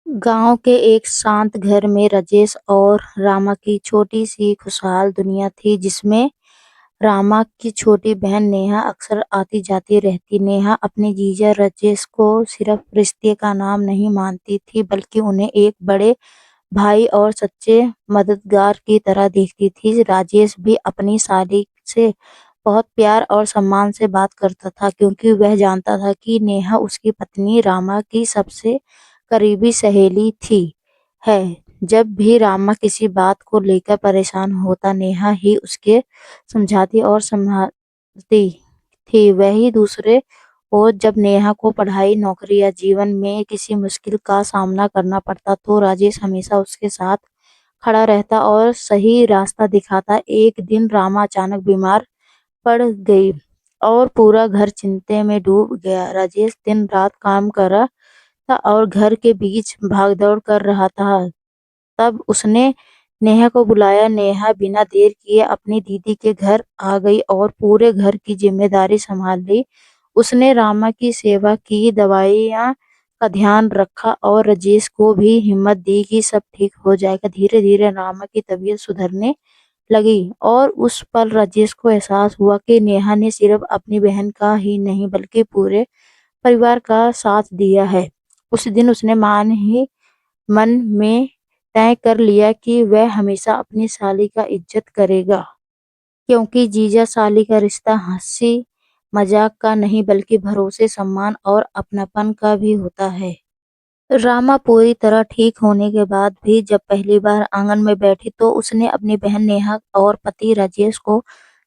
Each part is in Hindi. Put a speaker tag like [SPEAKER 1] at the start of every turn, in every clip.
[SPEAKER 1] गांव के एक शांत घर में राजेश और रामा की छोटी सी खुशहाल दुनिया थी, जिसमें रामा की छोटी बहन नेहा अक्सर आती जाती रहती। नेहा अपने जीजा राजेश को सिर्फ रिश्ते का नाम नहीं मानती थी, बल्कि उन्हें एक बड़े भाई और सच्चे मददगार की तरह देखती थी। राजेश भी अपनी साली से बहुत प्यार और सम्मान से बात करता था, क्योंकि वह जानता था कि नेहा उसकी पत्नी रामा की सबसे करीबी सहेली थी है। जब भी रामा किसी बात को लेकर परेशान होता, नेहा ही उसके समझाती और संभालती थी। वही दूसरे और जब नेहा को पढ़ाई, नौकरी या जीवन में किसी मुश्किल का सामना करना पड़ता, तो राजेश हमेशा उसके साथ खड़ा रहता और सही रास्ता दिखाता। एक दिन रामा अचानक बीमार पड़ गई और पूरा घर चिंता में डूब गया। राजेश दिन रात काम कर रहा था और घर के बीच भागदौड़ कर रहा था। तब उसने नेहा को बुलाया। नेहा बिना देर किए अपनी दीदी के घर आ गई और पूरे घर की जिम्मेदारी संभाल ली। उसने रामा की सेवा की, दवाइयाँ का ध्यान रखा और राजेश को भी हिम्मत दी कि सब ठीक हो जाएगा। धीरे धीरे रामा की तबीयत सुधरने लगी और उस पल राजेश को एहसास हुआ कि नेहा ने सिर्फ अपनी बहन का ही नहीं, बल्कि पूरे परिवार का साथ दिया है। उस दिन उसने मन में तय कर लिया कि वह हमेशा अपनी साली का इज्जत करेगा, क्योंकि जीजा साली का रिश्ता हंसी मजाक का नहीं, बल्कि भरोसे, सम्मान और अपनापन का भी होता है। रामा पूरी तरह ठीक होने के बाद भी जब पहली बार आंगन में बैठी, तो उसने अपनी बहन नेहा और पति राजेश को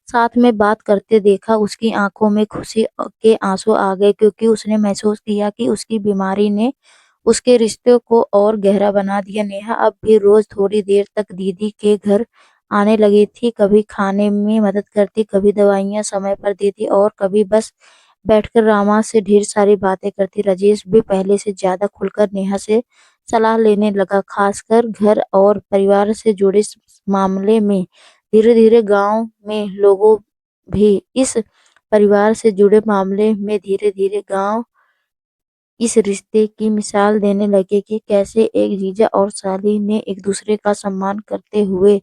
[SPEAKER 1] साथ में बात करते देखा। उसकी आंखों में खुशी के आंसू आ गए, क्योंकि उसने महसूस किया कि उसकी बीमारी ने उसके रिश्ते को और गहरा बना दिया। नेहा अब भी रोज थोड़ी देर तक दीदी के घर आने लगी थी। कभी खाने में मदद करती, कभी दवाइयाँ समय पर देती और कभी बस बैठकर रामा से ढेर सारी बातें करती। राजेश भी पहले से ज्यादा खुलकर नेहा से सलाह लेने लगा, खासकर घर और परिवार से जुड़े मामले में। धीरे धीरे गांव में लोगों भी इस परिवार से जुड़े मामले में धीरे धीरे गांव इस रिश्ते की मिसाल देने लगे कि कैसे एक जीजा और साली ने एक दूसरे का सम्मान करते हुए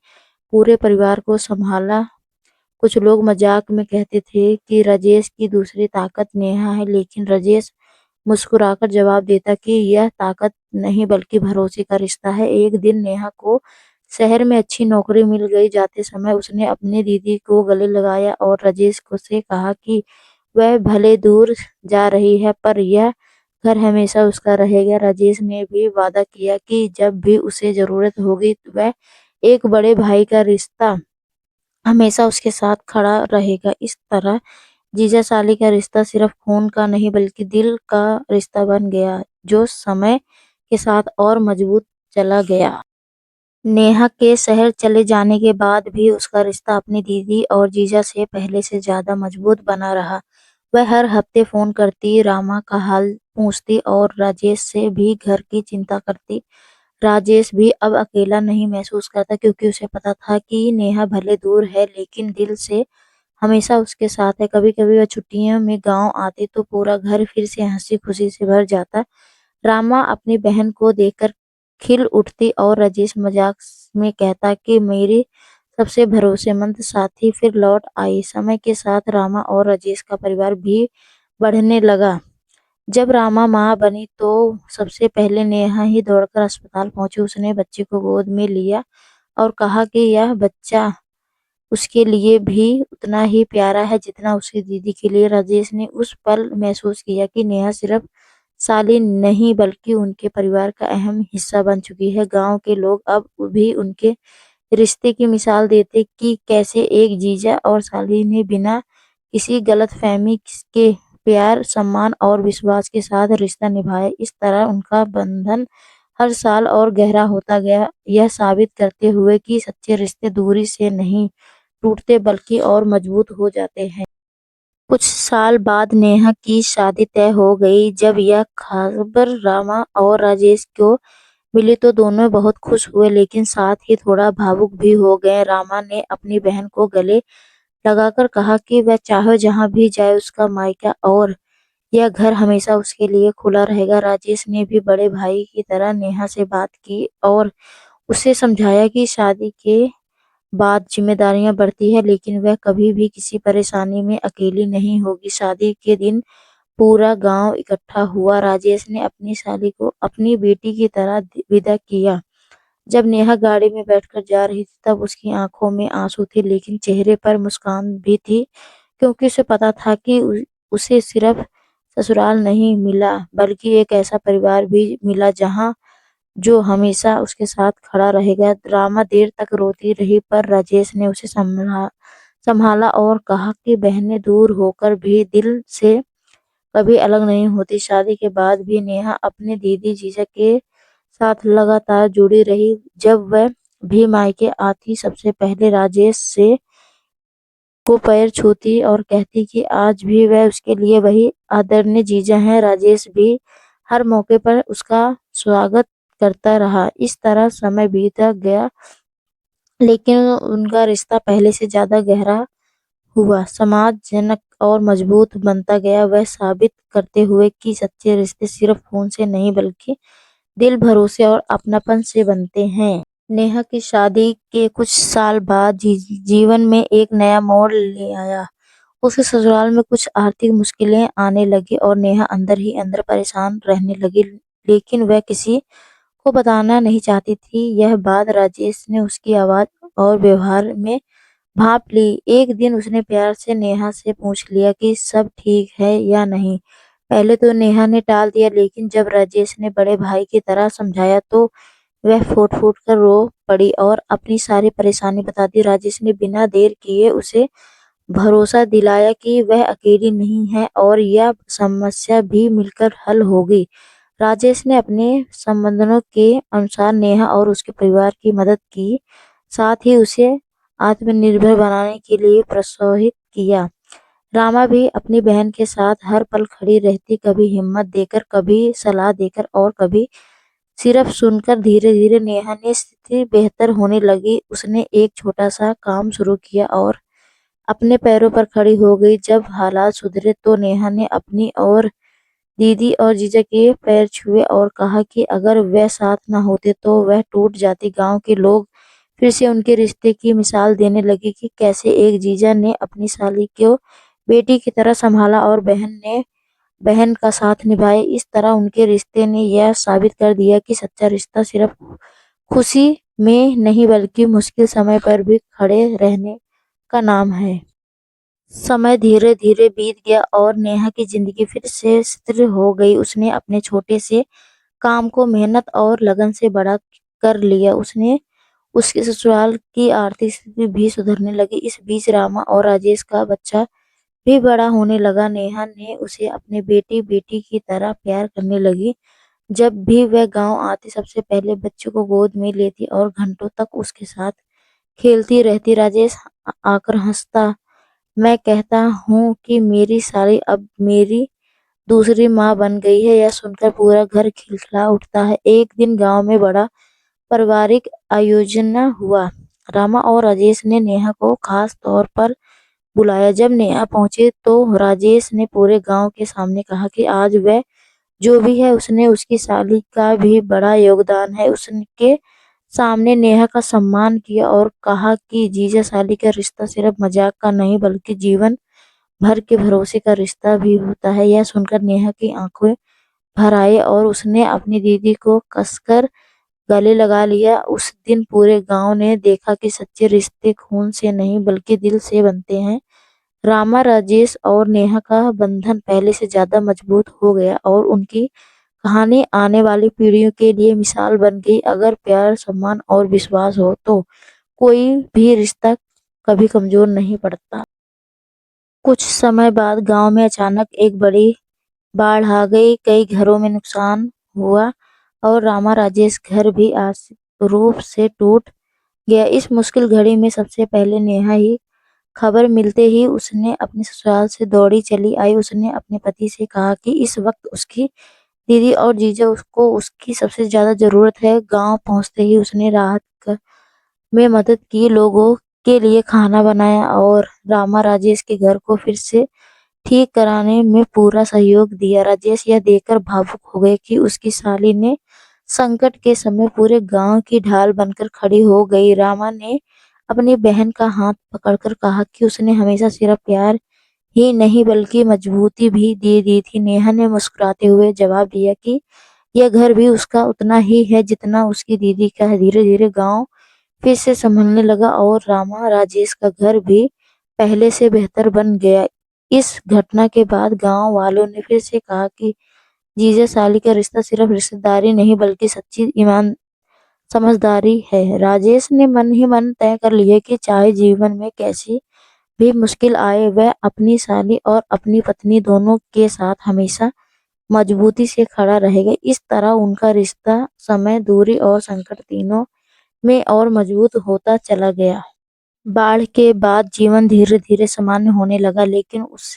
[SPEAKER 1] पूरे परिवार को संभाला। कुछ लोग मजाक में कहते थे कि राजेश की दूसरी ताकत नेहा है, लेकिन राजेश मुस्कुराकर जवाब देता कि यह ताकत नहीं, बल्कि भरोसे का रिश्ता है। एक दिन नेहा को शहर में अच्छी नौकरी मिल गई। जाते समय उसने अपनी दीदी को गले लगाया और राजेश को से कहा कि वह भले दूर जा रही है, पर यह घर हमेशा उसका रहेगा। राजेश ने भी वादा किया कि जब भी उसे जरूरत होगी, वह एक बड़े भाई का रिश्ता हमेशा उसके साथ खड़ा रहेगा। इस तरह जीजा साली का रिश्ता सिर्फ खून का नहीं, बल्कि दिल का रिश्ता बन गया, जो समय के साथ और मजबूत चला गया। नेहा के शहर चले जाने के बाद भी उसका रिश्ता अपनी दीदी और जीजा से पहले से ज्यादा मजबूत बना रहा। वह हर हफ्ते फोन करती, रामा का हाल पूछती और राजेश से भी घर की चिंता करती। राजेश भी अब अकेला नहीं महसूस करता, क्योंकि उसे पता था कि नेहा भले दूर है, लेकिन दिल से हमेशा उसके साथ है। कभी कभी वह छुट्टियों में गांव आती, तो पूरा घर फिर से हंसी खुशी से भर जाता। रामा अपनी बहन को देखकर खिल उठती और राजेश मजाक में कहता कि मेरी सबसे भरोसेमंद साथी फिर लौट आई। समय के साथ रामा और राजेश का परिवार भी बढ़ने लगा। जब रामा माँ बनी, तो सबसे पहले नेहा ही दौड़कर अस्पताल पहुंची। उसने बच्चे को गोद में लिया और कहा कि यह बच्चा उसके लिए भी उतना ही प्यारा है जितना उसकी दीदी के लिए। राजेश ने उस पल महसूस किया कि नेहा सिर्फ साली नहीं, बल्कि उनके परिवार का अहम हिस्सा बन चुकी है। गांव के लोग अब भी उनके रिश्ते की मिसाल देते कि कैसे एक जीजा और साली ने बिना किसी गलतफहमी के प्यार, सम्मान और विश्वास के साथ रिश्ता निभाया। इस तरह उनका बंधन हर साल और गहरा होता गया, यह साबित करते हुए कि सच्चे रिश्ते दूरी से नहीं टूटते, बल्कि और मजबूत हो जाते हैं। कुछ साल बाद नेहा की शादी तय हो गई। जब यह खबर रामा और राजेश को मिली, तो दोनों बहुत खुश हुए, लेकिन साथ ही थोड़ा भावुक भी हो गए। रामा ने अपनी बहन को गले लगाकर कहा कि वह चाहे जहां भी जाए, उसका मायका और यह घर हमेशा उसके लिए खुला रहेगा। राजेश ने भी बड़े भाई की तरह नेहा से बात की और उसे समझाया कि शादी के बाद जिम्मेदारियां बढ़ती है, लेकिन वह कभी भी किसी परेशानी में अकेली नहीं होगी। शादी के दिन पूरा गांव इकट्ठा हुआ। राजेश ने अपनी साली को अपनी बेटी की तरह विदा किया। जब नेहा गाड़ी में बैठकर जा रही थी तब उसकी आंखों में आंसू थे, लेकिन चेहरे पर मुस्कान भी थी, क्योंकि उसे पता था कि उसे सिर्फ ससुराल नहीं मिला बल्कि एक ऐसा परिवार भी मिला जहां जो हमेशा उसके साथ खड़ा रहेगा। रामा देर तक रोती रही, पर राजेश ने उसे संभाला और कहा कि बहनें दूर होकर भी दिल से कभी अलग नहीं होती। शादी के बाद भी नेहा अपने दीदी जीजा के साथ लगातार जुड़ी रही। जब वह भी मायके आती सबसे पहले राजेश से को पैर छूती और कहती कि आज भी वह उसके लिए वही आदरणीय जीजा हैं। राजेश भी हर मौके पर उसका स्वागत करता रहा। इस तरह समय बीतता गया, लेकिन उनका रिश्ता पहले से ज्यादा गहरा हुआ, सम्मानजनक और मजबूत बनता गया। वह साबित करते हुए कि सच्चे रिश्ते सिर्फ खून से नहीं बल्कि दिल, भरोसे और अपनापन से बनते हैं। नेहा की शादी के कुछ साल बाद जीवन में एक नया मोड़ ले आया। उसके ससुराल में कुछ आर्थिक मुश्किलें आने लगी और नेहा अंदर ही अंदर परेशान रहने लगी, लेकिन वह किसी को बताना नहीं चाहती थी। यह बात राजेश ने उसकी आवाज और व्यवहार में भाप ली। एक दिन उसने प्यार से नेहा से पूछ लिया कि सब ठीक है या नहीं। पहले तो नेहा ने टाल दिया, लेकिन जब राजेश ने बड़े भाई की तरह समझाया तो वह फूट फूट कर रो पड़ी और अपनी सारी परेशानी बता दी। राजेश ने बिना देर किए उसे भरोसा दिलाया कि वह अकेली नहीं है और यह समस्या भी मिलकर हल होगी। राजेश ने अपने संबंधों के अनुसार नेहा और उसके परिवार की मदद की, साथ ही उसे आत्मनिर्भर बनाने के लिए प्रोत्साहित किया। रामा भी अपनी बहन के साथ हर पल खड़ी रहती, कभी हिम्मत देकर, कभी सलाह देकर और कभी सिर्फ सुनकर। धीरे धीरे नेहा ने स्थिति बेहतर होने लगी। उसने एक छोटा सा काम शुरू किया और अपने पैरों पर खड़ी हो गई। जब हालात सुधरे तो नेहा ने अपनी और दीदी और जीजा के पैर छुए और कहा कि अगर वह साथ न होते तो वह टूट जाती। गांव के लोग फिर से उनके रिश्ते की मिसाल देने लगे कि कैसे एक जीजा ने अपनी साली को बेटी की तरह संभाला और बहन ने बहन का साथ निभाए। इस तरह उनके रिश्ते ने यह साबित कर दिया कि सच्चा रिश्ता सिर्फ खुशी में नहीं बल्कि मुश्किल समय पर भी खड़े रहने का नाम है। समय धीरे धीरे बीत गया और नेहा की जिंदगी फिर से स्थिर हो गई। उसने अपने छोटे से काम को मेहनत और लगन से बड़ा कर लिया। उसने उसके ससुराल की आर्थिक स्थिति भी सुधरने लगी। इस बीच रामा और राजेश का बच्चा भी बड़ा होने लगा। नेहा ने उसे अपने बेटी बेटी की तरह प्यार करने लगी। जब भी वह गांव आती सबसे पहले बच्चे को गोद में लेती और घंटों तक उसके साथ खेलती रहती। राजेश आकर हंसता, मैं कहता हूँ कि मेरी साली अब मेरी दूसरी माँ बन गई है। यह सुनकर पूरा घर खिलखिला उठता है। एक दिन गांव में बड़ा पारिवारिक आयोजन हुआ। रामा और राजेश ने नेहा को खास तौर पर बुलाया। जब नेहा पहुंचे तो राजेश ने पूरे गांव के सामने कहा कि आज वह जो भी है उसने उसकी साली का भी बड़ा योगदान है। उसके सामने नेहा का सम्मान किया और कहा कि जीजा साली का रिश्ता सिर्फ मजाक का नहीं बल्कि जीवन भर के भरोसे का रिश्ता भी होता है। यह सुनकर नेहा की आंखें भर आई और उसने अपनी दीदी को कसकर गले लगा लिया। उस दिन पूरे गांव ने देखा कि सच्चे रिश्ते खून से नहीं बल्कि दिल से बनते हैं। रामा, राजेश और नेहा का बंधन पहले से ज्यादा मजबूत हो गया और उनकी कहानी आने वाली पीढ़ियों के लिए मिसाल बन गई। अगर प्यार, सम्मान और विश्वास हो तो कोई भी रिश्ता कभी कमजोर नहीं पड़ता। कुछ समय बाद गांव में अचानक एक बड़ी बाढ़ आ गई। कई घरों में नुकसान हुआ और रामा राजेश घर भी आर्थिक रूप से टूट गया। इस मुश्किल घड़ी में सबसे पहले नेहा ही खबर मिलते ही उसने अपने ससुराल से दौड़ी चली आई। उसने अपने पति से कहा कि इस वक्त उसकी दीदी और जीजा उसको उसकी सबसे ज्यादा जरूरत है। गांव पहुंचते ही उसने में मदद की, लोगों के लिए खाना बनाया और रामा राजेश के घर को फिर से ठीक कराने में पूरा सहयोग दिया। राजेश यह देखकर भावुक हो गए कि उसकी साली ने संकट के समय पूरे गांव की ढाल बनकर खड़ी हो गई। रामा ने अपनी बहन का हाथ पकड़कर कहा कि उसने हमेशा सिर्फ प्यार ही नहीं बल्कि मजबूती भी दे दी थी। नेहा ने मुस्कुराते हुए जवाब दिया कि यह घर भी उसका उतना ही है जितना उसकी दीदी का है। धीरे धीरे गांव फिर से संभलने लगा और रामा राजेश का घर भी पहले से बेहतर बन गया। इस घटना के बाद गांव वालों ने फिर से कहा कि जीजा साली का रिश्ता सिर्फ रिश्तेदारी नहीं बल्कि सच्ची ईमान समझदारी है। राजेश ने मन ही मन तय कर लिया कि चाहे जीवन में कैसी भी मुश्किल आए वह अपनी साली और अपनी पत्नी दोनों के साथ हमेशा मजबूती से खड़ा रहेगा। इस तरह उनका रिश्ता समय, दूरी और संकट तीनों में और मजबूत होता चला गया। बाढ़ के बाद जीवन धीरे धीरे सामान्य होने लगा, लेकिन उस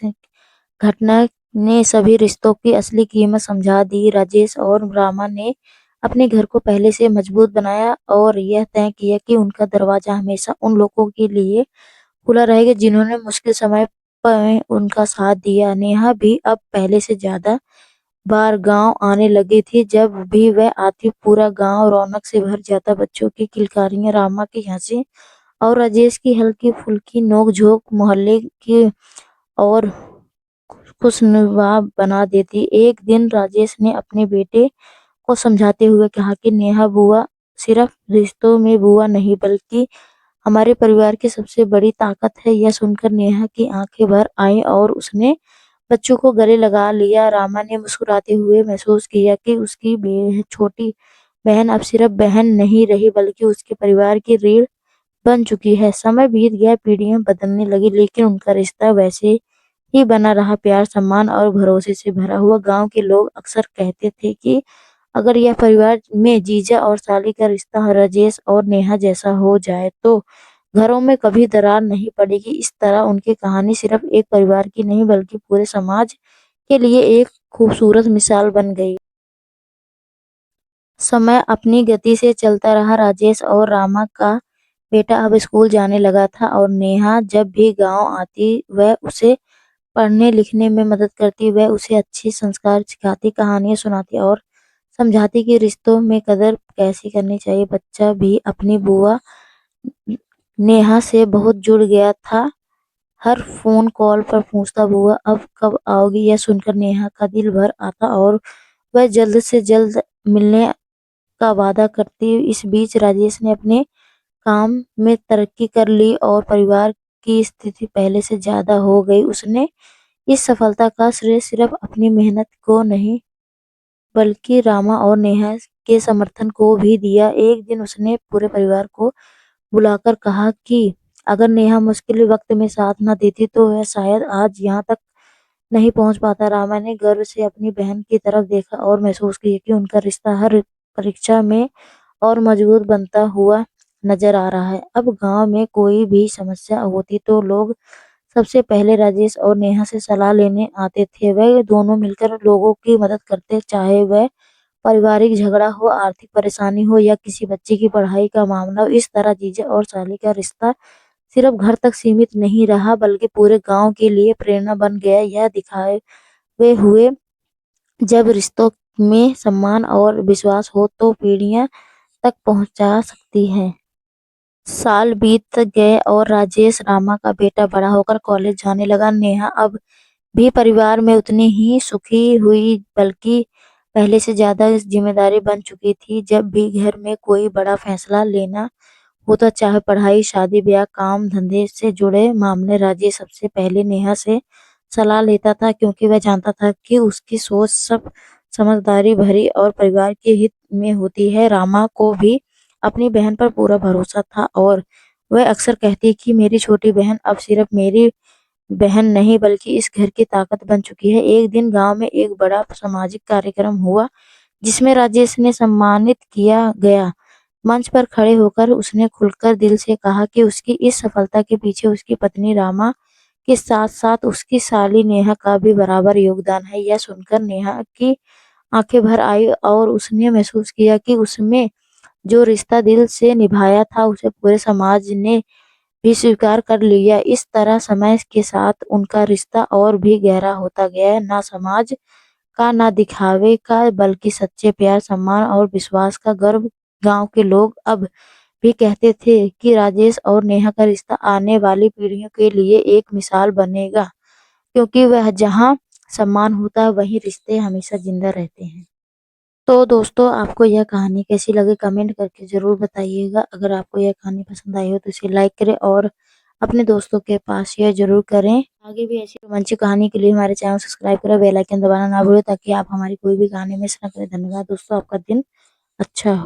[SPEAKER 1] घटना ने सभी रिश्तों की असली कीमत समझा दी। राजेश और रामा ने अपने घर को पहले से मजबूत बनाया और यह तय किया कि उनका दरवाजा हमेशा उन लोगों के लिए खुला रहेगा जिन्होंने मुश्किल समय पर उनका साथ दिया। नेहा भी अब पहले से ज्यादा बार गांव आने लगी थी। जब भी वह आती पूरा गांव रौनक से भर जाता। बच्चों की किलकारियां, रामा की हंसी और राजेश की हल्की फुल्की नोक-झोंक मोहल्ले की और खुशनुमा बना देती। एक दिन राजेश ने अपने बेटे को समझाते हुए कहा कि नेहा बुआ सिर्फ रिश्तों में बुआ नहीं बल्कि हमारे परिवार की सबसे बड़ी ताकत है। यह सुनकर नेहा की आंखें भर आईं और उसने बच्चों को गले लगा लिया। रामा ने मुस्कुराते हुए महसूस किया कि उसकी छोटी बहन अब सिर्फ बहन नहीं रही बल्कि उसके परिवार की रीढ़ बन चुकी है। समय बीत गया, पीढ़ियां बदलने लगी, लेकिन उनका रिश्ता वैसे ही बना रहा, प्यार, सम्मान और भरोसे से भरा हुआ। गांव के लोग अक्सर कहते थे कि अगर यह परिवार में जीजा और साली का रिश्ता राजेश और नेहा जैसा हो जाए तो घरों में कभी दरार नहीं पड़ेगी। इस तरह उनकी कहानी सिर्फ एक परिवार की नहीं बल्कि पूरे समाज के लिए एक खूबसूरत मिसाल बन गई। समय अपनी गति से चलता रहा। राजेश और रामा का बेटा अब स्कूल जाने लगा था और नेहा जब भी गांव आती वह उसे पढ़ने लिखने में मदद करती। वह उसे अच्छे संस्कार सिखाती, कहानियां सुनाती और समझाती कि रिश्तों में कदर कैसी करनी चाहिए। बच्चा भी अपनी बुआ नेहा से बहुत जुड़ गया था। हर फोन कॉल पर पूछता, बुआ अब कब आओगी। यह सुनकर नेहा का दिल भर आता और वह जल्द से जल्द मिलने का वादा करती। इस बीच राजेश ने अपने काम में तरक्की कर ली और परिवार की स्थिति पहले से ज्यादा हो गई। उसने इस सफलता का श्रेय सिर्फ अपनी मेहनत को नहीं बल्कि रामा और नेहा के समर्थन को भी दिया। एक दिन उसने पूरे परिवार को बुलाकर कहा कि अगर नेहा मुश्किल वक्त में साथ न देती तो वह शायद आज यहाँ तक नहीं पहुंच पाता। रामा ने गर्व से अपनी बहन की तरफ देखा और महसूस किया कि उनका रिश्ता हर परीक्षा में और मजबूत बनता हुआ नजर आ रहा है। अब गांव में कोई भी समस्या होती तो लोग सबसे पहले राजेश और नेहा से सलाह लेने आते थे। वह दोनों मिलकर लोगों की मदद करते, चाहे वह पारिवारिक झगड़ा हो, आर्थिक परेशानी हो या किसी बच्चे की पढ़ाई का मामला हो। इस तरह जीजा और साली का रिश्ता सिर्फ घर तक सीमित नहीं रहा बल्कि पूरे गांव के लिए प्रेरणा बन गया। यह दिखाए वे हुए जब रिश्तों में सम्मान और विश्वास हो तो पीढ़ियां तक पहुंचा सकती है। साल बीत गए और राजेश रामा का बेटा बड़ा होकर कॉलेज जाने लगा। नेहा अब भी परिवार में उतनी ही सुखी हुई बल्कि पहले से ज्यादा जिम्मेदारी बन चुकी थी। जब भी घर में कोई बड़ा फैसला लेना होता, चाहे पढ़ाई, शादी ब्याह, काम धंधे से जुड़े मामले, राजेश सबसे पहले नेहा से सलाह लेता था क्योंकि वह जानता था कि उसकी सोच सब समझदारी भरी और परिवार के हित में होती है। रामा को भी अपनी बहन पर पूरा भरोसा था और वह अक्सर कहती कि मेरी छोटी बहन अब सिर्फ मेरी बहन नहीं बल्कि इस घर की ताकत बन चुकी है। एक दिन गांव में एक बड़ा सामाजिक कार्यक्रम हुआ जिसमें राजेश ने सम्मानित किया गया। मंच पर खड़े होकर उसने खुलकर दिल से कहा कि उसकी इस सफलता के पीछे उसकी पत्नी रामा के साथ साथ उसकी साली नेहा का भी बराबर योगदान है। यह सुनकर नेहा की आंखें भर आई और उसने महसूस किया कि उसमें जो रिश्ता दिल से निभाया था उसे पूरे समाज ने भी स्वीकार कर लिया। इस तरह समय के साथ उनका रिश्ता और भी गहरा होता गया। ना समाज का, ना दिखावे का, बल्कि सच्चे प्यार, सम्मान और विश्वास का गर्व। गांव के लोग अब भी कहते थे कि राजेश और नेहा का रिश्ता आने वाली पीढ़ियों के लिए एक मिसाल बनेगा, क्योंकि वह जहाँ सम्मान होता है वहीं रिश्ते हमेशा जिंदा रहते हैं। तो दोस्तों, आपको यह कहानी कैसी लगी कमेंट करके ज़रूर बताइएगा। अगर आपको यह कहानी पसंद आई हो तो इसे लाइक करें और अपने दोस्तों के पास शेयर ज़रूर करें। आगे भी ऐसी रोमांचक कहानी के लिए हमारे चैनल सब्सक्राइब करें, बेल आइकन दबाना ना भूलें ताकि आप हमारी कोई भी कहानी मिस ना करें। धन्यवाद दोस्तों, आपका दिन अच्छा हो।